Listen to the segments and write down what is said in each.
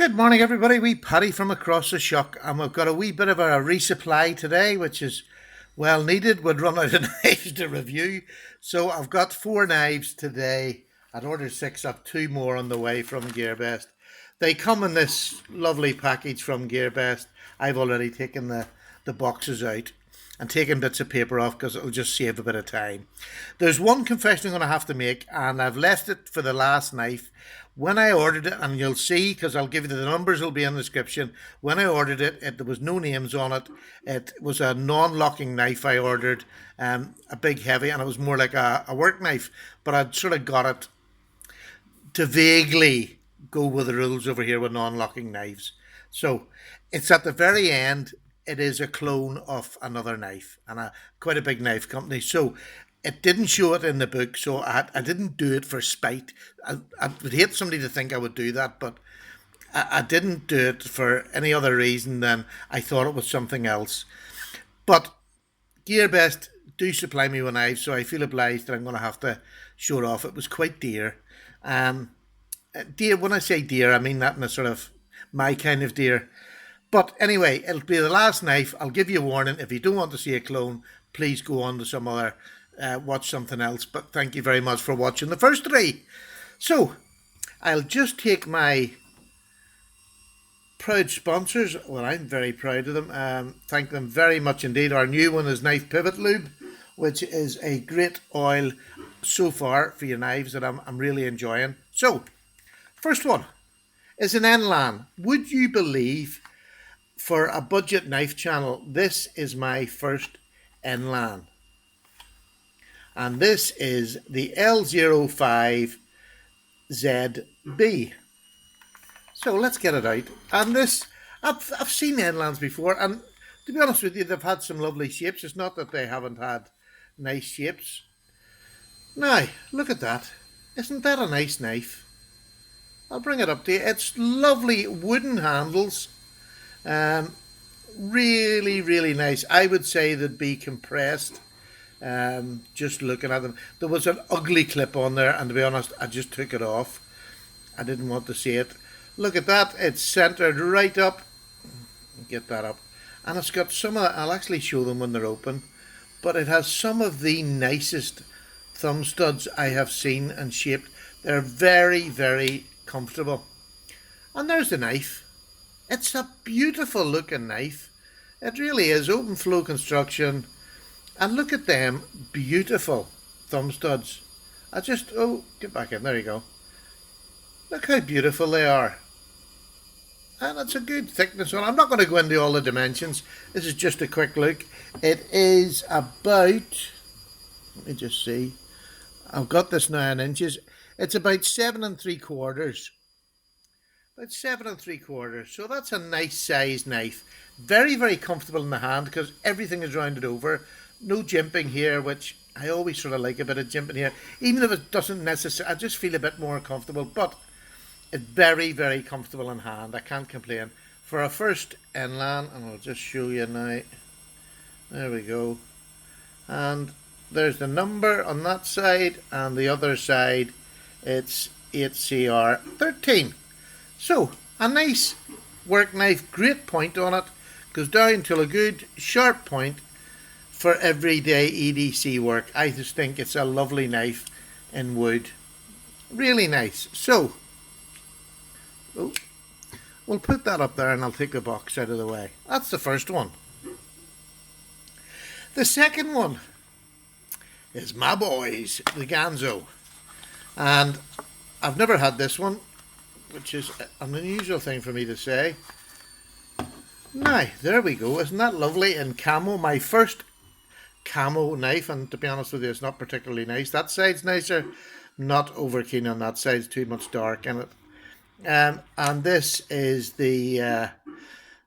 Good morning, everybody. Wee Paddy from across the shock, and we've got a wee bit of a resupply today, which is well needed. We'd run out of knives to review, so I've got 4 knives today. I'd ordered 6. I've 2 more on the way from Gearbest. They come in this lovely package from Gearbest. I've already taken the boxes out and taken bits of paper off because it'll just save a bit of time. There's one confession I'm going to have to make, and I've left it for the last knife. When I ordered it, and you'll see because I'll give you the numbers, will be in the description. When I ordered it, there was no names on it. It was a non-locking knife I ordered, a big heavy, and it was more like a work knife. But I'd sort of got it to vaguely go with the rules over here with non-locking knives. So it's at the very end. It is a clone of another knife and quite a big knife company. So it didn't show it in the book, so I didn't do it for spite. I would hate somebody to think I would do that, but I didn't do it for any other reason than I thought it was something else. But Gearbest do supply me with knives, so I feel obliged that I'm going to have to show it off. It was quite dear. Dear, when I say dear, I mean that in a sort of my kind of dear. But anyway, it'll be the last knife. I'll give you a warning. If you don't want to see a clone, please go on to some other, watch something else. But thank you very much for watching the first 3. So, I'll just take my proud sponsors. Well, I'm very proud of them. Thank them very much indeed. Our new one is Knife Pivot Lube, which is a great oil so far for your knives that I'm really enjoying. So, first one is an Enlan. Would you believe, for a budget knife channel, this is my first Enlan. And this is the L05ZB. So let's get it out. And this, I've seen Enlans before, and to be honest with you, they've had some lovely shapes. It's not that they haven't had nice shapes. Now, look at that. Isn't that a nice knife? I'll bring it up to you. It's lovely wooden handles. Really, really nice. I would say they'd be compressed. Just looking at them, there was an ugly clip on there, and to be honest, I just took it off. I didn't want to see it. Look at that, it's centered right up. Get that up, and it's got some of, I'll actually show them when they're open, but it has some of the nicest thumb studs I have seen and shaped. They're very, very comfortable. And there's the knife. It's a beautiful looking knife. It really is. Open flow construction. And look at them beautiful thumb studs. Get back in. There you go. Look how beautiful they are. And it's a good thickness one. I'm not going to go into all the dimensions. This is just a quick look. It is about, let me just see. I've got this now in inches. It's about 7 3/4. About 7 3/4, so that's a nice size knife. Very, very comfortable in the hand because everything is rounded over. No jimping here, which I always sort of like a bit of jimping here. Even if it doesn't necessarily, I just feel a bit more comfortable, but it's very, very comfortable in hand. I can't complain. For a first Enlan, and I'll just show you now. There we go. And there's the number on that side, and the other side, it's 8CR13. So, a nice work knife, great point on it, goes down to a good sharp point for everyday EDC work. I just think it's a lovely knife in wood. Really nice. So, we'll put that up there and I'll take the box out of the way. That's the first one. The second one is my boys, the Gonzo. And I've never had this one, which is an unusual thing for me to say. Now, there we go. Isn't that lovely in camo? My first camo knife, and to be honest with you, it's not particularly nice. That side's nicer. Not over keen on that side. It's too much dark in it. And this is the,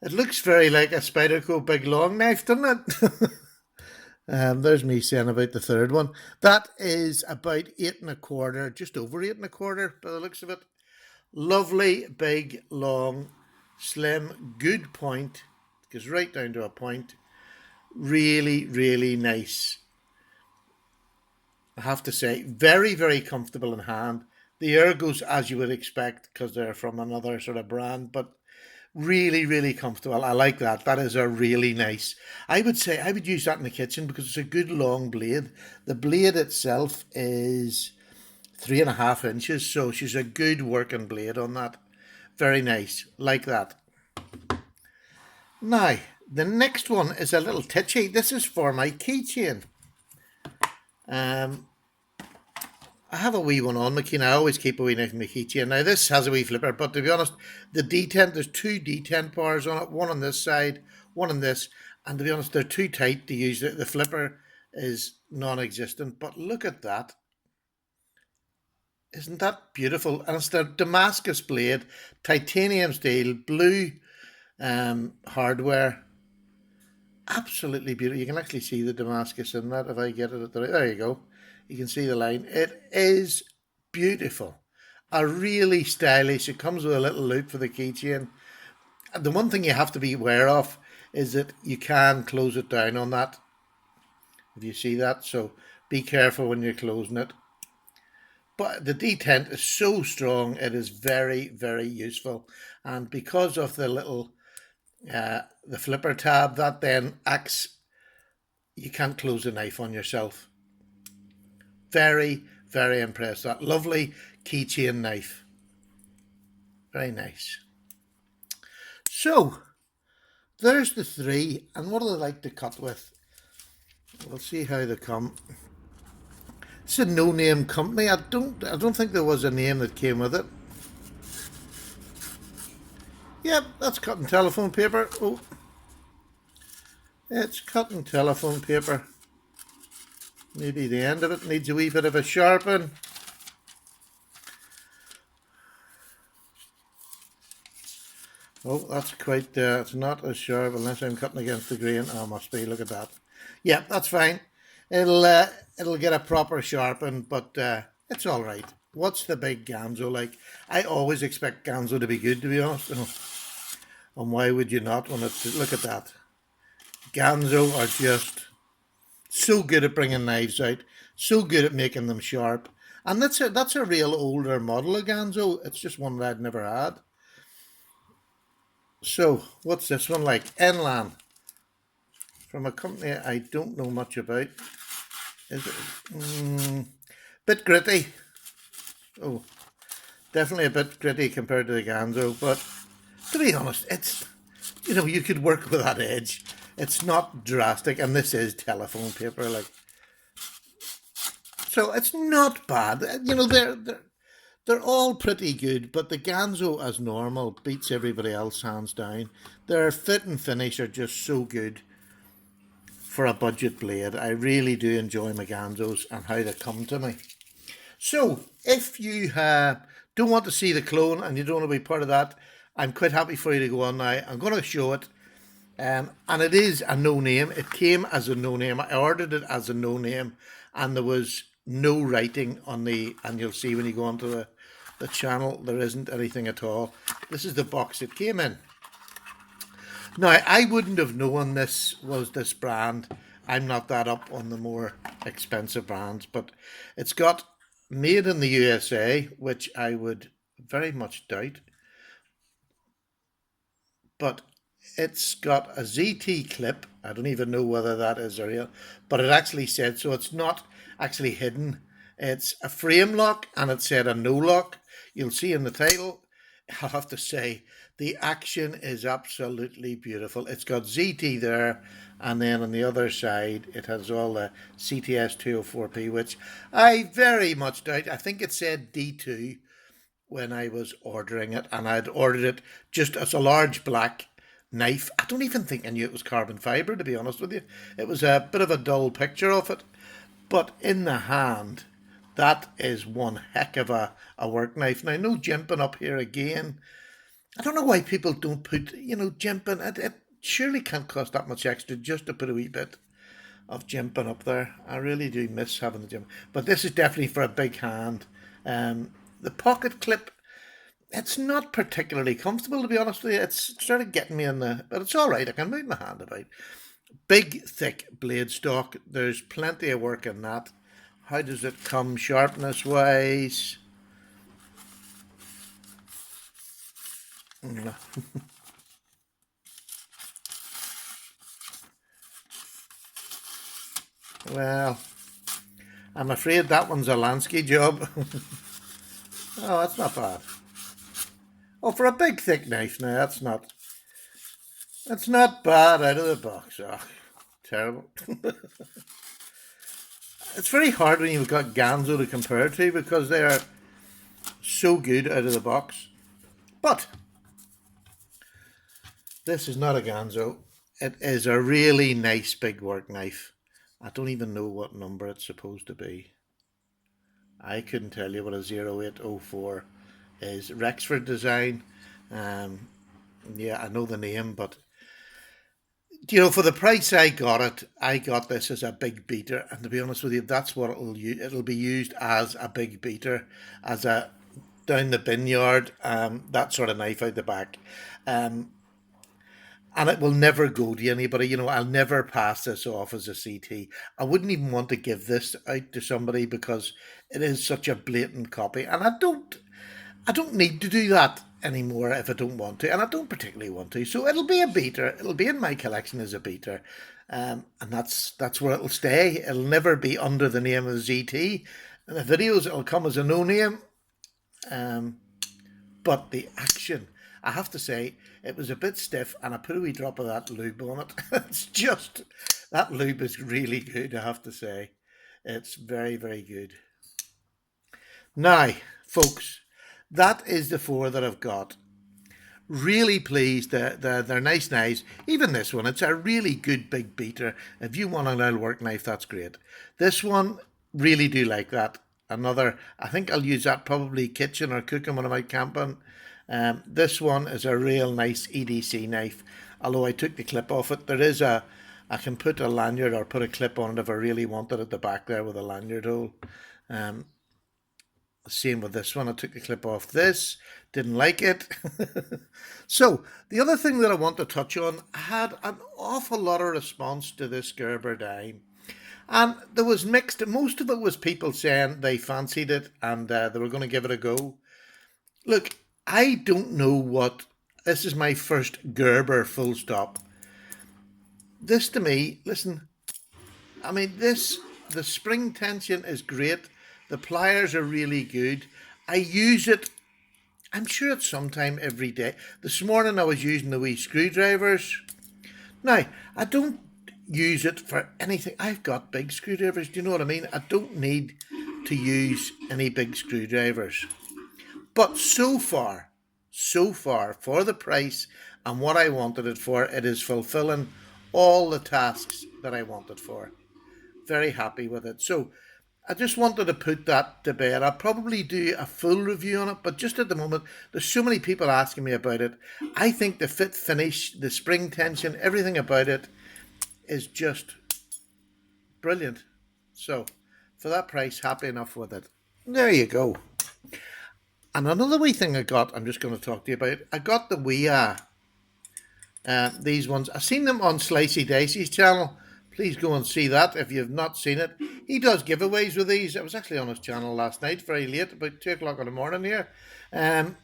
it looks very like a Spyderco big long knife, doesn't it? There's me saying about the third one. That is about 8 1/4, just over 8 1/4 by the looks of it. Lovely, big, long, slim, good point. It goes right down to a point. Really, really nice. I have to say, very, very comfortable in hand. The ergos, as you would expect, because they're from another sort of brand, but really, really comfortable. I like that. That is a really nice. I would say I would use that in the kitchen because it's a good long blade. The blade itself is 3.5 inches, so she's a good working blade on that. Very nice, like that. Now, the next one is a little titchy. This is for my keychain. Um, I have a wee one on my keychain. I always keep a wee knife in my keychain. Now, this has a wee flipper, but to be honest, the detent, there's two detent bars on it, one on this side, one on this, and to be honest, they're too tight to use. The flipper is non-existent, but look at that. Isn't that beautiful? And it's the Damascus blade, titanium steel, blue hardware. Absolutely beautiful. You can actually see the Damascus in that if I get it at the right. There you go. You can see the line. It is beautiful. A really stylish. It comes with a little loop for the keychain. And the one thing you have to be aware of is that you can close it down on that. If you see that, so be careful when you're closing it. But the detent is so strong, it is very, very useful. And because of the little the flipper tab, that then acts, you can't close the knife on yourself. Very, very impressed. That lovely keychain knife. Very nice. So, there's the three. And what do they like to cut with? We'll see how they come. It's a no-name company. I don't think there was a name that came with it. Yep, that's cutting telephone paper. Oh, it's cutting telephone paper. Maybe the end of it needs a wee bit of a sharpen. Oh, that's quite, it's not as sharp unless I'm cutting against the grain. Oh, must be, look at that. Yeah, that's fine. It'll get a proper sharpen, but it's all right. What's the big Gonzo like? I always expect Gonzo to be good, to be honest. Oh, and why would you not when it's, look at that. Gonzo are just so good at bringing knives out, so good at making them sharp. And that's a real older model of Gonzo. It's just one that I'd never had. So, what's this one like? Enlan. From a company I don't know much about. Is it? Bit gritty. Oh, definitely a bit gritty compared to the Gonzo, but to be honest, it's, you could work with that edge. It's not drastic, and this is telephone paper, like, so it's not bad. They're all pretty good, but the Gonzo as normal beats everybody else hands down. Their fit and finish are just so good for a budget blade. I really do enjoy my Gonzos and how they come to me. So, if you don't want to see the clone and you don't want to be part of that, I'm quite happy for you to go on now. I'm going to show it. And it is a no-name. It came as a no-name. I ordered it as a no-name, and there was no writing on the, and you'll see when you go onto the channel, there isn't anything at all. This is the box it came in. Now, I wouldn't have known this was this brand. I'm not that up on the more expensive brands, but it's got made in the USA, which I would very much doubt. But it's got a ZT clip. I don't even know whether that is a real, but it actually said, so it's not actually hidden. It's a frame lock, and it said a no lock. You'll see in the title, I'll have to say, the action is absolutely beautiful. It's got ZT there, and then on the other side, it has all the CTS 204P, which I very much doubt. I think it said D2 when I was ordering it, and I'd ordered it just as a large black knife. I don't even think I knew it was carbon fibre, to be honest with you. It was a bit of a dull picture of it. But in the hand, that is one heck of a work knife. Now, no jimping up here again. I don't know why people don't put, jimping. It surely can't cost that much extra just to put a wee bit of jimping up there. I really do miss having the jimp. But this is definitely for a big hand. The pocket clip, it's not particularly comfortable, to be honest with you. It's started getting me but it's all right. I can move my hand about. Big, thick blade stock. There's plenty of work in that. How does it come sharpness-wise? Mm. Well, I'm afraid that one's a Lansky job. Oh, that's not bad. Oh, for a big thick knife now, that's not bad out of the box. Oh, terrible. It's very hard when you've got Gonzo to compare to because they are so good out of the box. But this is not a Gonzo. It is a really nice big work knife. I don't even know what number it's supposed to be. I couldn't tell you what a 0804 is. Rexford design. Um, yeah, I know the name, but for the price I got this as a big beater, and to be honest with you, that's what it'll be used as, a big beater, as a down the bin yard, that sort of knife out the back. Um, and it will never go to anybody. I'll never pass this off as a CT. I wouldn't even want to give this out to somebody because it is such a blatant copy, and I don't need to do that anymore if I don't want to, and I don't particularly want to. So it'll be a beater. It'll be in my collection as a beater, and that's where it'll stay. It'll never be under the name of ZT. In the videos, it'll come as a no name. Um, but the action, I have to say, it was a bit stiff, and I put a wee drop of that lube on it. It's just, that lube is really good, I have to say. It's very, very good. Now, folks, that is the four that I've got. Really pleased. They're nice knives. Even this one, it's a really good big beater. If you want a little work knife, that's great. This one, really do like that. Another, I think I'll use that probably kitchen or cooking when I'm out camping. This one is a real nice EDC knife. Although I took the clip off it, I can put a lanyard or put a clip on it if I really want it at the back there with a lanyard hole. Um, Same with this one. I took the clip off this. Didn't like it. So, the other thing that I want to touch on, I had an awful lot of response to this Gerber dime. And there was mixed. Most of it was people saying they fancied it and they were going to give it a go. Look, I don't know what. This is my first Gerber full stop. This to me, listen, I mean, the spring tension is great. The pliers are really good. I use it, I'm sure it's sometime every day. This morning I was using the wee screwdrivers. Now, I don't use it for anything. I've got big screwdrivers, do you know what I mean? I don't need to use any big screwdrivers. But so far, for the price and what I wanted it for, it is fulfilling all the tasks that I wanted for. Very happy with it. So I just wanted to put that to bed. I'll probably do a full review on it, but just at the moment, there's so many people asking me about it. I think the fit finish, the spring tension, everything about it is just brilliant. So for that price, happy enough with it. There you go. And another wee thing I got, I'm just going to talk to you about. I got the wee these ones. I've seen them on Slicey Dicey's channel. Please go and see that if you've not seen it. He does giveaways with these. I was actually on his channel last night, very late, about 2 o'clock in the morning here. And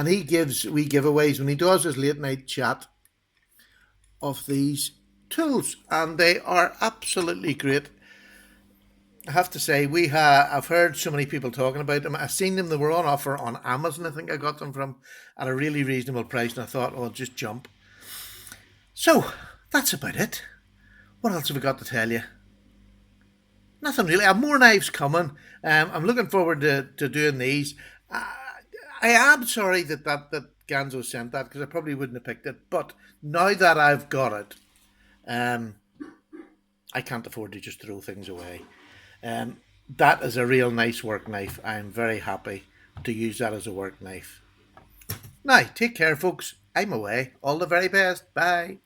he gives wee giveaways when he does his late night chat of these tools. And they are absolutely great. I have to say, I've heard so many people talking about them. I've seen them, they were on offer on Amazon. I think I got them from at a really reasonable price, and I thought, oh, I'll just jump. So, that's about it. What else have I got to tell you? Nothing really. I have more knives coming. I'm looking forward to doing these. I am sorry that Gonzo sent that because I probably wouldn't have picked it. But now that I've got it, I can't afford to just throw things away. That is a real nice work knife. I'm very happy to use that as a work knife. Now, take care, folks. I'm away. All the very best. Bye.